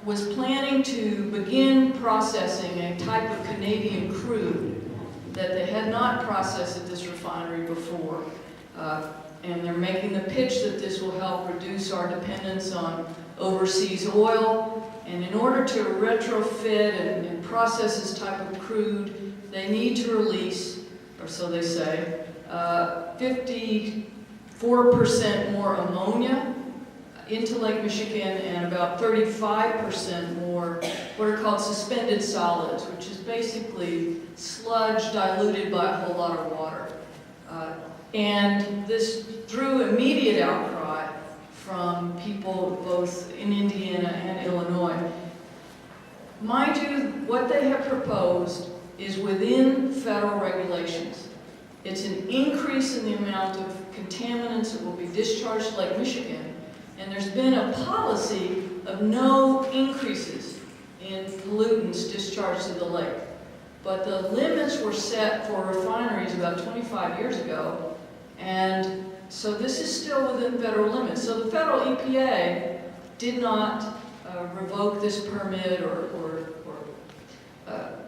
was planning to begin processing a type of Canadian crude that they had not processed at this refinery before. And they're making the pitch that this will help reduce our dependence on overseas oil. And in order to retrofit and process this type of crude, they need to release, or so they say, 54% more ammonia into Lake Michigan and about 35% more what are called suspended solids, which is basically sludge diluted by a whole lot of water. And this drew immediate outcry from people both in Indiana and Illinois. Mind you, what they have proposed is within federal regulations. It's an increase in the amount of contaminants that will be discharged to Lake Michigan, and there's been a policy of no increases in pollutants discharged to the lake. But the limits were set for refineries about 25 years ago, and so this is still within federal limits. So the federal EPA did not revoke this permit or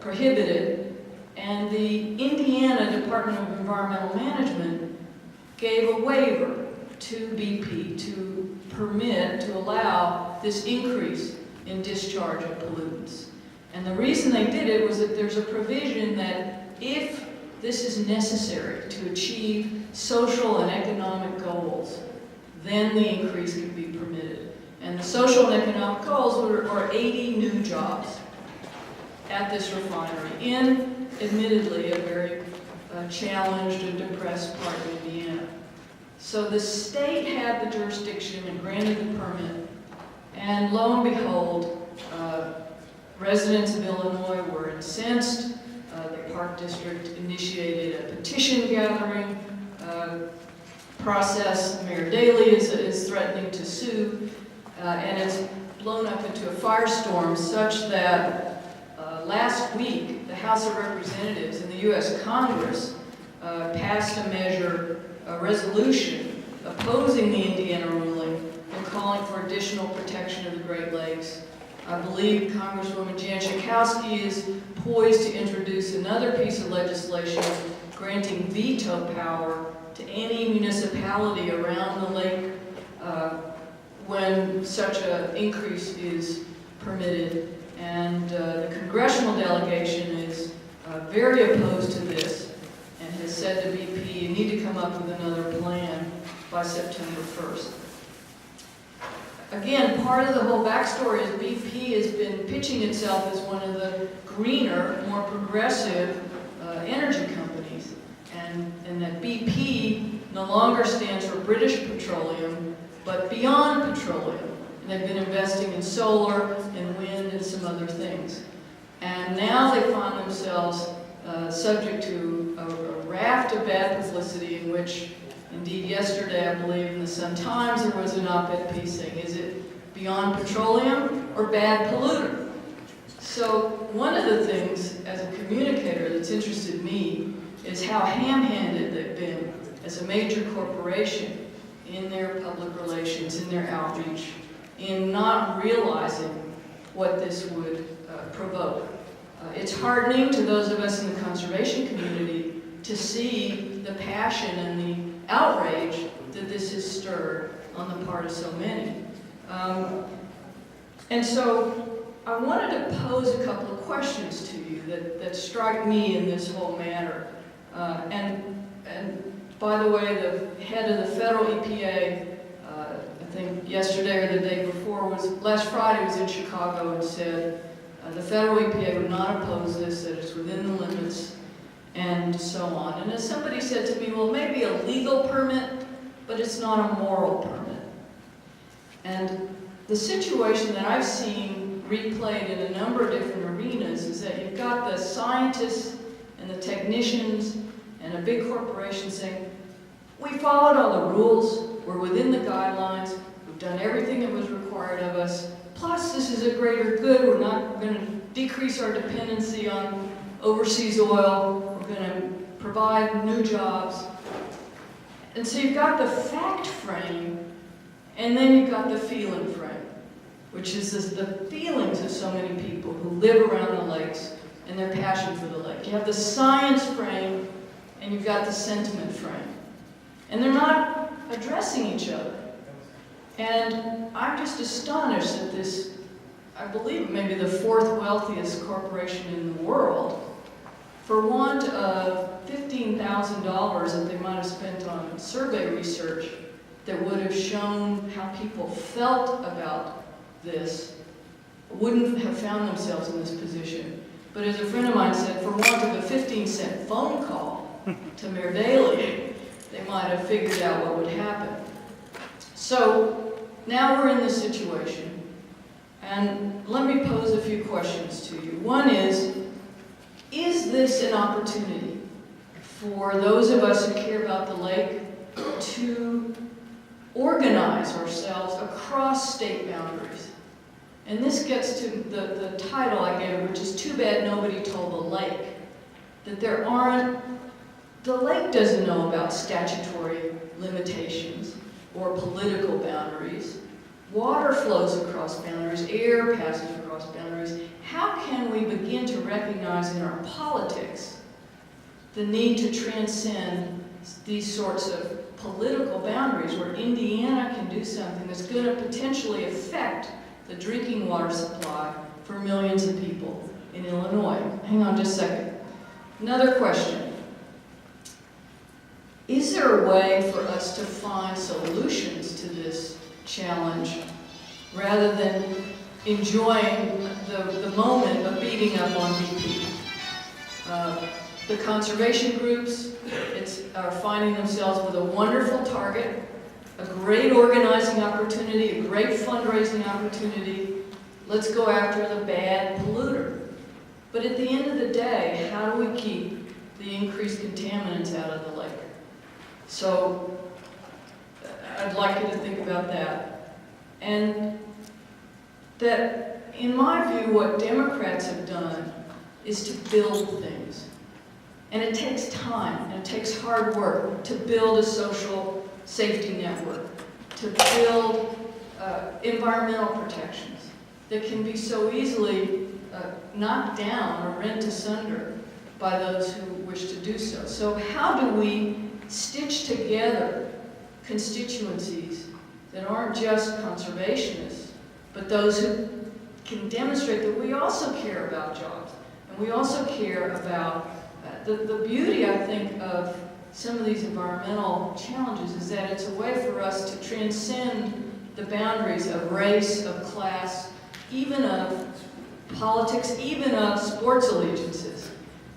prohibit it, and the Indiana Department of Environmental Management gave a waiver to BP to permit, to allow this increase in discharge of pollutants. And the reason they did it was that there's a provision that if this is necessary to achieve social and economic goals, then the increase can be permitted. And the social and economic goals are 80 new jobs at this refinery in, admittedly, a very challenged and depressed part of Indiana. So the state had the jurisdiction and granted the permit, and lo and behold, residents of Illinois were incensed. The Park District initiated a petition gathering process. Mayor Daley is threatening to sue, and it's blown up into a firestorm such that last week the House of Representatives and the U.S. Congress passed a resolution opposing the Indiana ruling and calling for additional protection of the Great Lakes. I believe Congresswoman Jan Schakowsky is poised to introduce another piece of legislation granting veto power to any municipality around the lake when such an increase is permitted. And the congressional delegation is very opposed to this and has said to BP, you need to come up with another plan by September 1st. Again, part of the whole backstory is BP has been pitching itself as one of the greener, more progressive energy companies, and that BP no longer stands for British Petroleum, but beyond petroleum. And they've been investing in solar and wind and some other things. And now they find themselves subject to a raft of bad publicity in which, indeed yesterday I believe in the Sun-Times there was an op-ed piece saying, is it beyond petroleum or bad polluter? So one of the things as a communicator that's interested me is how ham-handed they've been as a major corporation in their public relations, in their outreach, in not realizing what this would provoke. It's heartening to those of us in the conservation community to see the passion and the outrage that this has stirred on the part of so many. And so I wanted to pose a couple of questions to you that strike me in this whole matter. And by the way, the head of the federal EPA, I think yesterday or the day before, last Friday was in Chicago and said the federal EPA would not oppose this, that it's within the limits, and so on. And as somebody said to me, well, maybe a legal permit, but it's not a moral permit. And the situation that I've seen replayed in a number of different arenas is that you've got the scientists and the technicians and a big corporation saying, we followed all the rules, we're within the guidelines, we've done everything that was required of us, plus this is a greater good, we're not going to decrease our dependency on overseas oil, we're going to provide new jobs. And so you've got the fact frame, and then you've got the feeling frame, which is the feelings of so many people who live around the lakes and their passion for the lake. You have the science frame and you've got the sentiment frame. And they're not addressing each other. And I'm just astonished that this, I believe maybe the fourth wealthiest corporation in the world, for want of $15,000 that they might have spent on survey research that would have shown how people felt about this, wouldn't have found themselves in this position. But as a friend of mine said, for want of a 15-cent phone call to Mayor Daley, they might have figured out what would happen. So now we're in this situation, and let me pose a few questions to you. One is this an opportunity for those of us who care about the lake to organize ourselves across state boundaries? And this gets to the title I gave, which is Too Bad Nobody Told the Lake. That the lake doesn't know about statutory limitations or political boundaries. Water flows across boundaries, air passes across boundaries. How can we begin to recognize in our politics the need to transcend these sorts of political boundaries where Indiana can do something that's going to potentially affect the drinking water supply for millions of people in Illinois? Hang on just a second. Another question. Is there a way for us to find solutions to this challenge rather than enjoying the moment of beating up on BP? The conservation groups are finding themselves with a wonderful target, a great organizing opportunity, a great fundraising opportunity. Let's go after the bad polluter. But at the end of the day, how do we keep the increased contaminants out of the lake? So I'd like you to think about that. And that, in my view, what Democrats have done is to build things. And it takes time, and it takes hard work to build a social safety network, to build environmental protections that can be so easily knocked down or rent asunder by those who wish to do so. So how do we stitch together constituencies that aren't just conservationists, but those who can demonstrate that we also care about jobs, and we also care about the beauty, I think, of some of these environmental challenges is that it's a way for us to transcend the boundaries of race, of class, even of politics, even of sports allegiances,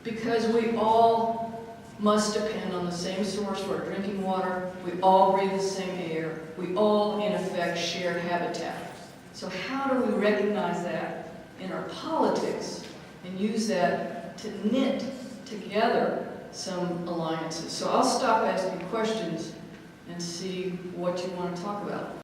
because we all must depend on the same source for our drinking water, we all breathe the same air, we all, in effect, share habitat. So how do we recognize that in our politics and use that to knit together some alliances? So I'll stop asking questions and see what you want to talk about.